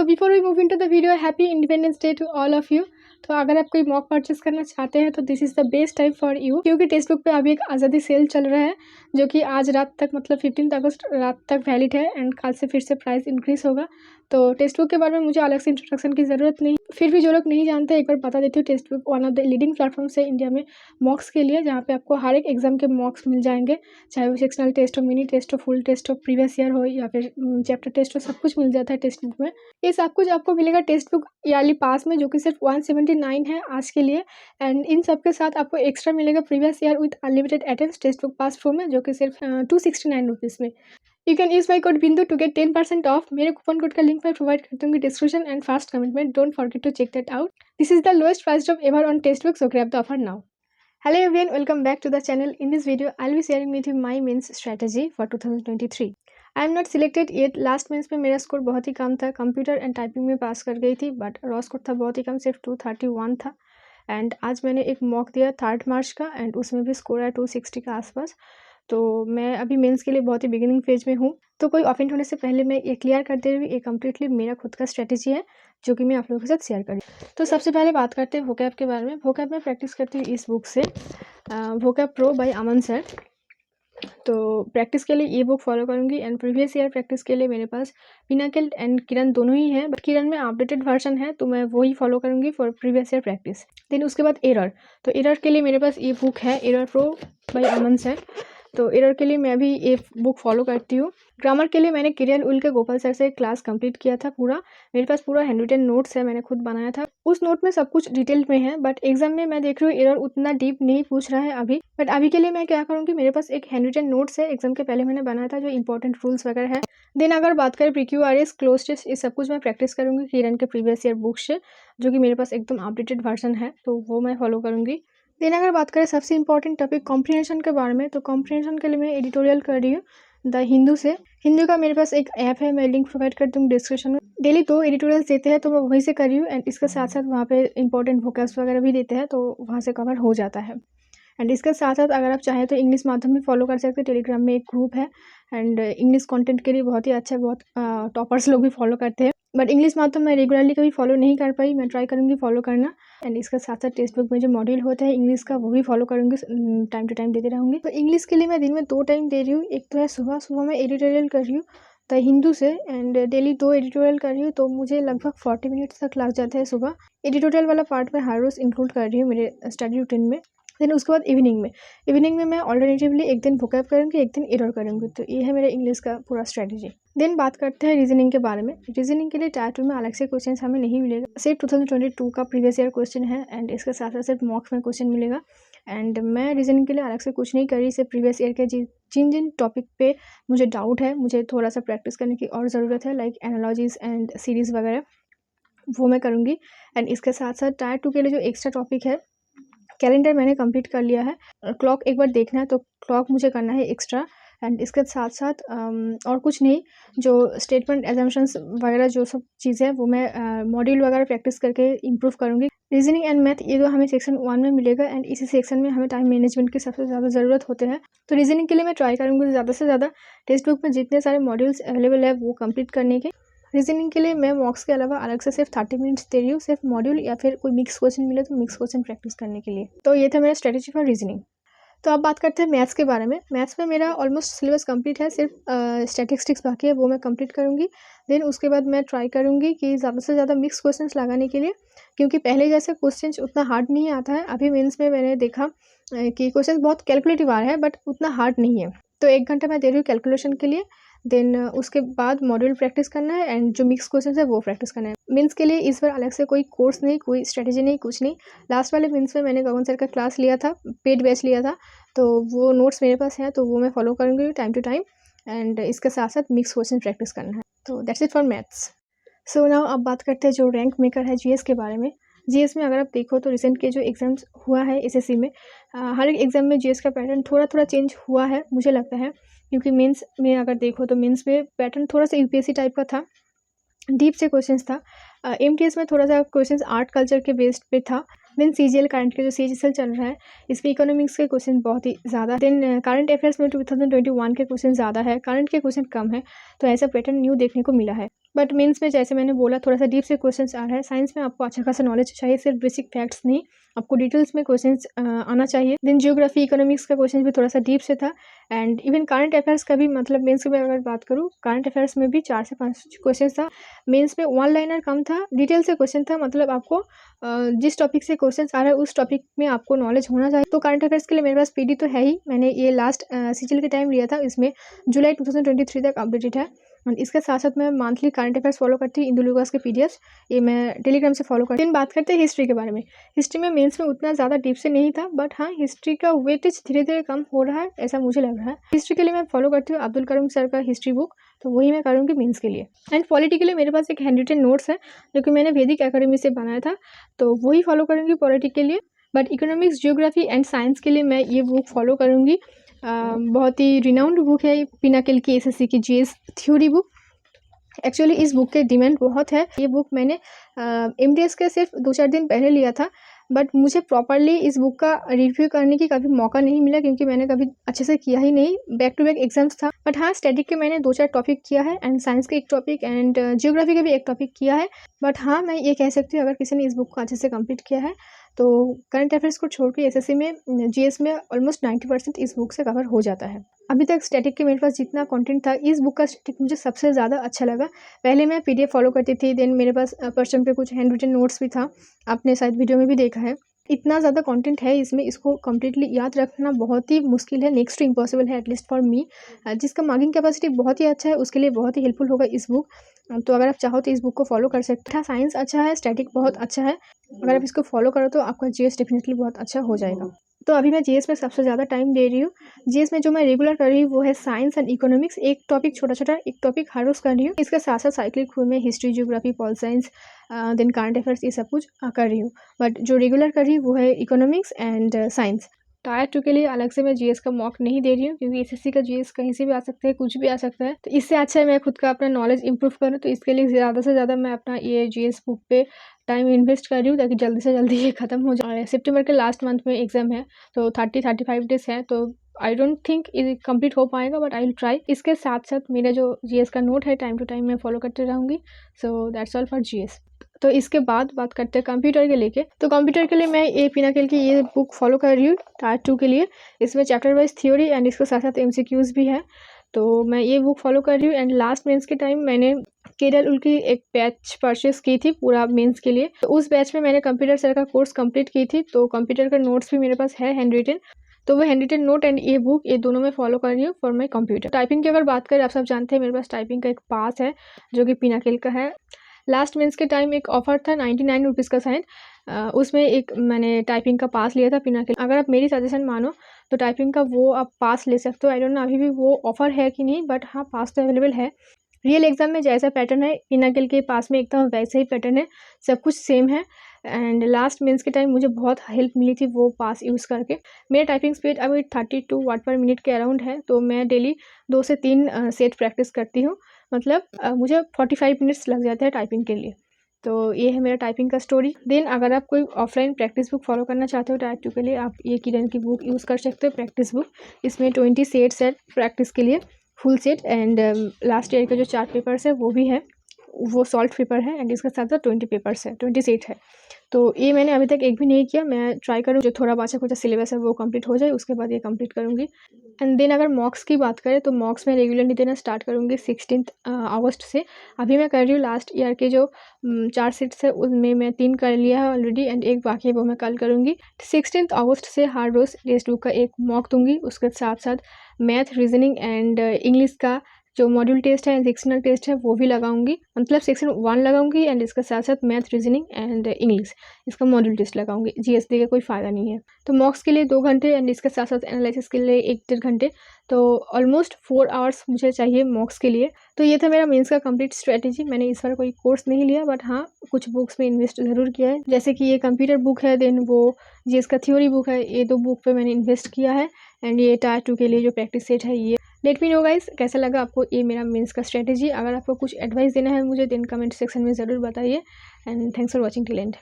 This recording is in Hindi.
So before we move into the video, happy Independence Day to all of you. तो अगर आप कोई मॉक परचेस करना चाहते हैं तो this is the best time for you, क्योंकि टेक्स्ट बुक पे अभी एक आज़ादी सेल चल रहा है जो कि आज रात तक मतलब 15 अगस्त रात तक वैलिड है एंड कल से फिर से प्राइस इंक्रीज़ होगा। तो टेक्स्ट बुक के बारे में मुझे अलग से इंट्रोडक्शन की ज़रूरत नहीं, फिर भी जो लोग नहीं जानते एक बार बता देती हूँ। Text book one of the leading platforms है इंडिया में मॉक्स के लिए, जहाँ पे आपको हर एक एग्जाम के मॉक्स मिल जाएंगे, चाहे वो सेक्शनल टेस्ट हो, मिनी टेस्ट हो, फुल टेस्ट हो, प्रीवियस ईयर हो या फिर चैप्टर टेस्ट हो, सब कुछ मिल जाता है टेक्स्ट बुक में। ये सब कुछ आपको मिलेगा टेक्स्ट बुक ईयरली पास में, जो कि सिर्फ 179 है आज के लिए। एंड इन सब के साथ आपको एक्स्ट्रा मिलेगा previous year with unlimited attempts text book pass pro में, जो कि सिर्फ 269 रुपीज़ में। You can use my code Bindu to get 10% off. मेरे कूपन कोड का लिंक मैं प्रोवाइड कर दूंगी डिस्क्रिप्शन एंड फर्स्ट कमेंट में। Don't forget to check that out. This is the lowest price drop ever on text book, so grab the offer now. Hello everyone, welcome back to the channel. In this video, I'll be sharing with you my mains strategy for 2023. I am not selected yet. Last mains में मेरा स्कोर बहुत ही कम था, कंप्यूटर एंड टाइपिंग में पास कर गई थी, बट रॉ स्कोर था बहुत ही कम, सिर्फ 231 था। एंड आज मैंने एक मॉक दिया 3 मार्च का एंड उसमें भी स्कोर है 260 के आसपास। तो मैं अभी मेंस के लिए बहुत ही बिगिनिंग फेज में हूँ, तो कोई ऑफेंड होने से पहले मैं ये क्लियर कर दे रही हूँ, ये कम्प्लीटली मेरा खुद का स्ट्रेटेजी है जो कि मैं आप लोगों के साथ शेयर करी। तो सबसे पहले बात करते हैं वोकैब के बारे में। वोकैब में प्रैक्टिस करती हूँ इस बुक से, वोकैब प्रो बाय अमन सर। तो प्रैक्टिस के लिए ये बुक फॉलो करूँगी एंड प्रीवियस ईयर प्रैक्टिस के लिए मेरे पास पिनाकल एंड किरण दोनों ही है, बट किरण में अपडेटेड वर्जन है तो मैं वही फॉलो करूँगी for previous year practice. Then उसके बाद एरर, तो एरर के लिए मेरे पास ये बुक है, एरर प्रो बाय अमन सर। तो एरर के लिए मैं भी ये बुक फॉलो करती हूँ। ग्रामर के लिए मैंने किरण उल के गोपाल सर से क्लास कंप्लीट किया था पूरा, मेरे पास पूरा हैंड रिटन नोट्स है, मैंने खुद बनाया था। उस नोट में सब कुछ डिटेल में है, बट एग्जाम में मैं देख रही हूँ एरर उतना डीप नहीं पूछ रहा है अभी। बट अभी के लिए मैं क्या करूँगी, मेरे पास एक हैंड रिटन नोट्स है एग्जाम के पहले मैंने बनाया था जो इंपॉर्टेंट रूल्स वगैरह है। देन अगर बात करें PQRS, क्लोज टेस्ट, ये सब कुछ मैं प्रैक्टिस करूँगी किरण के प्रीवियस ईयर बुक से, जो कि मेरे पास एकदम अपडेटेड वर्जन है, तो वो मैं फॉलो करूँगी। देन अगर बात करें सबसे इंपॉर्टेंट टॉपिक कॉम्प्रिहेंशन के बारे में, तो कॉम्प्रिहेंशन के लिए मैं एडिटोरियल कर रही हूँ द हिंदू से। हिंदू का मेरे पास एक ऐप है, मैं लिंक प्रोवाइड कर दूँगी डिस्क्रिप्शन में। डेली 2 एडिटोरियल्स देते हैं तो मैं वहीं से कर रही हूँ एंड इसके साथ साथ वहाँ पे इंपॉर्टेंट वोकैब्स वगैरह भी देते हैं, तो वहाँ से कवर हो जाता है। एंड इसके साथ साथ अगर आप चाहें तो इंग्लिश माध्यम में फॉलो कर सकते हैं, टेलीग्राम में एक ग्रुप है एंड इंग्लिश कंटेंट के लिए बहुत ही अच्छा है, बहुत टॉपर्स लोग भी फॉलो करते हैं। बट इंग्लिश माध्यम मैं रेगुलरली कभी फॉलो नहीं कर पाई, मैं ट्राई करूँगी फॉलो करना। एंड इसके साथ साथ टेक्स्ट बुक में जो मॉड्यूल होता है इंग्लिश का वो भी फॉलो करूँगी, टाइम टू टाइम देते रहूँगी। तो इंग्लिश के लिए मैं दिन में 2 टाइम दे रही हूँ, एक तो है सुबह सुबह मैं एडिटोरियल कर रही हूँ द हिंदू से एंड डेली 2 एडिटोरियल कर रही हूँ, तो मुझे लगभग 40 मिनट्स तक लग जाता है सुबह। एडिटोरियल वाला पार्ट मैं हर रोज़ इंक्लूड कर रही हूँ मेरे स्टडी रूटीन में। देन उसके बाद इवनिंग में मैं ऑल्टरनेटिवली एक दिन वोकैब करूँगी, एक दिन एरर करूँगी। तो ये है मेरे इंग्लिश का पूरा स्ट्रेटजी। देन बात करते हैं रीजनिंग के बारे में। रीजनिंग के लिए टायर 2 में अलग से क्वेश्चन हमें नहीं मिलेगा, सिर्फ 2022 का प्रीवियस ईयर क्वेश्चन है एंड इसके साथ साथ सिर्फ मॉक्स में क्वेश्चन मिलेगा। एंड मैं रीजनिंग के लिए अलग से कुछ नहीं करी, सिर्फ प्रीवियस ईयर के जिन जिन टॉपिक पे मुझे डाउट है, मुझे थोड़ा सा प्रैक्टिस करने की और ज़रूरत है, लाइक एनालॉजीज एंड सीरीज़ वगैरह, वो मैं करूँगी। एंड इसके साथ साथ टायर 2 के लिए जो एक्स्ट्रा टॉपिक है, कैलेंडर मैंने कंप्लीट कर लिया है, क्लॉक एक बार देखना है तो क्लॉक मुझे करना है एक्स्ट्रा। एंड इसके साथ साथ और कुछ नहीं, जो स्टेटमेंट एजम्पशंस वगैरह जो सब चीज़ें हैं वो मैं मॉड्यूल वगैरह प्रैक्टिस करके इंप्रूव करूँगी। रीजनिंग एंड मैथ ये दो हमें सेक्शन 1 में मिलेगा एंड इसी सेक्शन में हमें टाइम मैनेजमेंट की सबसे ज़्यादा ज़रूरत होते हैं। तो रीजनिंग के लिए मैं ट्राई करूँगी ज़्यादा से ज़्यादा टेक्स्ट बुक में जितने सारे मॉड्यूल्स अवेलेबल है वो कंप्लीट करने के। रीजनिंग के लिए मैं मॉक्स के अलावा अलग से सिर्फ 30 मिनट्स दे रही हूँ, सिर्फ मॉड्यूल या फिर कोई मिक्स क्वेश्चन मिले तो मिक्स क्वेश्चन प्रैक्टिस करने के लिए। तो ये था मेरा स्ट्रेटेजी फॉर रीजनिंग। तो अब बात करते हैं मैथ्स के बारे में। मैथ्स में मेरा ऑलमोस्ट सिलेबस कंप्लीट है, सिर्फ स्टैटिस्टिक्स बाकी है, वो मैं कंप्लीट करूँगी। देन उसके बाद मैं ट्राई करूँगी कि ज़्यादा से ज़्यादा मिक्स क्वेश्चंस लगाने के लिए, क्योंकि पहले जैसे क्वेश्चंस उतना हार्ड नहीं आता है। अभी मेंस में मैंने देखा कि क्वेश्चंस बहुत कैलकुलेटिव आ रहा है बट उतना हार्ड नहीं है। तो 1 घंटा मैं दे रही हूँ कैलकुलेशन के लिए। देन उसके बाद मॉड्यूल प्रैक्टिस करना है एंड जो मिक्स क्वेश्चन है वो प्रैक्टिस करना है। मेंस के लिए इस बार अलग से कोई कोर्स नहीं, कोई स्ट्रेटेजी नहीं, कुछ नहीं। लास्ट वाले मेंस में मैंने गगन सर का क्लास लिया था, पेड बैच लिया था, तो वो नोट्स मेरे पास हैं, तो वो मैं फॉलो करूँगी टाइम टू टाइम। एंड इसके साथ साथ मिक्स क्वेश्चन प्रैक्टिस करना है। तो that's it for maths. So now अब बात करते हैं जो रैंक मेकर है जीएस के बारे में। जीएस में अगर आप देखो तो रिसेंट के जो एग्ज़ाम्स हुआ है एसएससी में, हर एक एग्ज़ाम में जीएस का पैटर्न थोड़ा थोड़ा चेंज हुआ है मुझे लगता है, क्योंकि मेंस में अगर देखो तो मेंस में पैटर्न थोड़ा सा यूपीएससी टाइप का था, डीप से क्वेश्चंस था। एमटीएस में थोड़ा सा क्वेश्चंस आर्ट कल्चर के बेस्ड पे था। देन सीजीएल करंट के जो सीजीएल चल रहा है इसमें इकोनॉमिक्स के क्वेश्चन बहुत ही ज़्यादा। देन करंट अफेयर्स में 2021 के क्वेश्चन ज़्यादा है, करंट के क्वेश्चन कम है, तो ऐसा पैटर्न न्यू देखने को मिला है। बट मेंस में जैसे मैंने बोला थोड़ा सा डीप से क्वेश्चंस आ रहा है। साइंस में आपको अच्छा खासा नॉलेज चाहिए, सिर्फ बेसिक फैक्ट्स नहीं, आपको डिटेल्स में क्वेश्चंस आना चाहिए। देन जियोग्राफी इकोनॉमिक्स का क्वेश्चन भी थोड़ा सा डीप से था, एंड इवन करंट अफेयर्स का भी, मतलब मेंस में अगर बात करूँ करंट अफेयर्स में भी 4 से 5 क्वेश्चन था। मेंस में वन लाइनर कम था, डिटेल से क्वेश्चन था, मतलब आपको जिस टॉपिक से क्वेश्चन आ रहा है उस टॉपिक में आपको नॉलेज होना चाहिए। तो करंट अफेयर्स के लिए मेरे पास पीडी तो है ही, मैंने ये लास्ट सीजीएल के टाइम लिया था, इसमें जुलाई 2023 तक अपडेटेड है। और इसके साथ साथ मैं मंथली करंट अफेयर्स फॉलो करती हूँ, इंदु लूकास के पीडीएफ, ये मैं टेलीग्राम से फॉलो करती हूँ। बात करते हैं हिस्ट्री के बारे में। हिस्ट्री में मेंस में उतना ज़्यादा डीप से नहीं था, बट हाँ हिस्ट्री का वेटेज धीरे धीरे कम हो रहा है, ऐसा मुझे लग रहा है। हिस्ट्री के लिए मैं फॉलो करती हूँ अब्दुल करीम सर का हिस्ट्री बुक, तो वही मैं करूँगी मेंस के लिए। एंड पॉलिटी के लिए मेरे पास एक हैंड रिटन नोट्स है जो कि मैंने वैदिक एकेडमी से बनाया था, तो वही फॉलो करूँगी पॉलिटी के लिए। But economics, geography and science के लिए मैं ये बुक फॉलो करूँगी। बहुत ही रिनाउंड बुक है पिनाकिल की एसएससी की जीएस थ्योरी बुक। एक्चुअली इस बुक के डिमांड बहुत है। ये बुक मैंने एमडीएस के सिर्फ 2-4 दिन पहले लिया था, बट मुझे प्रॉपरली इस बुक का रिव्यू करने की कभी मौका नहीं मिला, क्योंकि मैंने कभी अच्छे से किया ही नहीं, बैक टू बैक एग्जाम्स था। बट हाँ स्टैटिक के मैंने 2-4 टॉपिक किया है, एंड साइंस के एक टॉपिक, एंड जियोग्राफी के भी एक टॉपिक किया है। बट हाँ मैं ये कह सकती हूँ अगर किसी ने इस बुक को अच्छे से कंप्लीट किया है तो करंट अफेयर्स को छोड़ के एसएससी में, जीएस में ऑलमोस्ट 90% इस बुक से कवर हो जाता है। अभी तक स्टैटिक के मेरे पास जितना कंटेंट था, इस बुक का स्टैटिक मुझे सबसे ज़्यादा अच्छा लगा। पहले मैं पीडीएफ फॉलो करती थी, देन मेरे पास पर्चम पे कुछ हैंड रिटन नोट्स भी था, आपने शायद वीडियो में भी देखा है। इतना ज़्यादा कंटेंट है इसमें, इसको कम्प्लीटली याद रखना बहुत ही मुश्किल है, नेक्स्ट टू इम्पॉसिबल है एटलीस्ट फॉर मी। जिसका मार्किंग कैपेसिटी बहुत ही अच्छा है उसके लिए बहुत ही हेल्पफुल होगा इस बुक। तो अगर आप चाहो तो इस बुक को फॉलो कर सकते हैं। साइंस अच्छा है, स्टैटिक बहुत अच्छा है, अगर आप इसको फॉलो करो तो आपका जीएस डेफिनेटली बहुत अच्छा हो जाएगा। तो अभी मैं जीएस में सबसे ज़्यादा टाइम दे रही हूँ। जीएस में जो मैं रेगुलर कर रही हूँ वो है साइंस एंड इकोनॉमिक्स, एक टॉपिक छोटा एक टॉपिक हर रोज़ कर रही हूँ। इसके साथ साथ साइक्लिक में history, geography, pol science, then current affairs, ये सब कुछ कर रही हूँ। बट जो रेगुलर कर रही हूँ वो है इकोनॉमिक्स एंड साइंस। टायर 2 के लिए अलग से मैं जीएस का मॉक नहीं दे रही हूँ, क्योंकि एसएससी का जीएस कहीं से भी आ सकता है, कुछ भी आ सकता है। तो इससे अच्छा है मैं खुद का अपना नॉलेज इंप्रूव करूँ, तो इसके लिए ज़्यादा से ज़्यादा मैं अपना ये जीएस बुक पे टाइम इन्वेस्ट कर रही हूँ, ताकि जल्दी से जल्दी ये ख़त्म हो जाए। सितंबर के लास्ट मंथ में एग्ज़ाम है, तो 30-35 डेज है, तो आई डोंट थिंक ये कंप्लीट हो पाएगा, बट आई विल ट्राई। इसके साथ साथ मेरा जो जीएस का नोट है टाइम टू टाइम मैं फॉलो करते रहूँगी। So that's all for GS. तो इसके बाद बात करते हैं कंप्यूटर के लेके। तो कंप्यूटर के लिए मैं ये पिनाकिल की ये बुक फॉलो कर रही हूँ टायर 2 के लिए। इसमें चैप्टर वाइज थ्योरी एंड इसके साथ साथ एमसीक्यूज भी है, तो मैं ये बुक फॉलो कर रही हूँ। एंड लास्ट मेंस के टाइम मैंने केरल की एक बैच परचेस की थी पूरा मेंस के लिए, तो उस बैच में मैंने कंप्यूटर सर का कोर्स कंप्लीट की थी, तो कंप्यूटर का नोट्स भी मेरे पास है हैंड रिटन, तो वो हैंड रिटन नोट एंड ये बुक, ये दोनों मैं फॉलो कर रही हूँ फॉर माई कंप्यूटर। टाइपिंग की अगर बात करें, आप सब जानते हैं मेरे पास टाइपिंग का एक पास है जो कि पिनाकिल का है। लास्ट मेंस के टाइम एक ऑफर था 99 रुपीज़ का शायद, उसमें एक मैंने टाइपिंग का पास लिया था पिनाकिल। अगर आप मेरी सजेशन मानो तो टाइपिंग का वो आप पास ले सकते हो। आई डोंट नो अभी भी वो ऑफर है कि नहीं, बट हाँ पास तो अवेलेबल है। रियल एग्जाम में जैसा पैटर्न है पिनाकिल के पास में एकदम वैसे ही पैटर्न है, सब कुछ सेम है। एंड लास्ट मेंस के टाइम मुझे बहुत हेल्प मिली थी वो पास यूज़ करके। मेरा टाइपिंग स्पीड अभी 32 वर्ड पर मिनट के अराउंड है, तो मैं डेली 2 से 3 सेट प्रैक्टिस करती हूँ, मतलब मुझे 45 मिनट्स लग जाते हैं टाइपिंग के लिए। तो ये है मेरा टाइपिंग का स्टोरी। देन अगर आप कोई ऑफलाइन प्रैक्टिस बुक फॉलो करना चाहते हो टायर 2 के लिए, आप ये किरण की बुक यूज़ कर सकते हो, प्रैक्टिस बुक। इसमें 20 सेट्स है प्रैक्टिस के लिए, full set. And last year के जो 4 पेपर्स है वो भी है, वो सॉल्व पेपर है, एंड इसके साथ साथ 20 पेपर्स है, 20 सेट है। तो ये मैंने अभी तक एक भी नहीं किया, मैं ट्राई करूँ जो थोड़ा बचा कुछ सिलेबस है वो कंप्लीट हो जाए, उसके बाद ये कंप्लीट करूँगी। एंड देन अगर मॉक्स की बात करें तो मॉक्स में रेगुलरली देना स्टार्ट करूँगी 16 अगस्त से। अभी मैं कर रही हूँ लास्ट ईयर के जो 4 सेट्स है उनमें मैं 3 कर लिया है ऑलरेडी, एंड एक बाकी है वो मैं कल करूँगी। 16 अगस्त से हर रोज़ टेक्स्ट बुक का एक मॉक दूँगी, उसके साथ साथ मैथ, रीजनिंग एंड इंग्लिश का जो मॉड्यूल टेस्ट है, सेक्शनल टेस्ट है, वो भी लगाऊंगी, मतलब सेक्शन 1 लगाऊंगी, एंड इसके साथ साथ मैथ, रीजनिंग एंड इंग्लिश इसका मॉड्यूल टेस्ट लगाऊंगी। जीएसडी का कोई फ़ायदा नहीं है। तो मॉक्स के लिए 2 घंटे एंड इसके साथ साथ एनालिसिस के लिए 1-1.5 घंटे, तो ऑलमोस्ट 4 आवर्स मुझे चाहिए मॉक्स के लिए। तो ये था मेरा मेंस का कंप्लीट स्ट्रेटेजी। मैंने इस बार कोई कोर्स नहीं लिया, बट हाँ कुछ बुक्स में इन्वेस्ट ज़रूर किया है, जैसे कि ये कंप्यूटर बुक है, देन वो जीएस का थ्योरी बुक है, ये 2 बुक पे मैंने इन्वेस्ट किया है। एंड ये टायर 2 के लिए जो प्रैक्टिस सेट है ये। लेट मी नो गाइस कैसा लगा आपको ये मेरा मेंस का स्ट्रेटेजी। अगर आपको कुछ एडवाइस देना है मुझे, देन कमेंट सेक्शन में ज़रूर बताइए। And thanks for watching till and.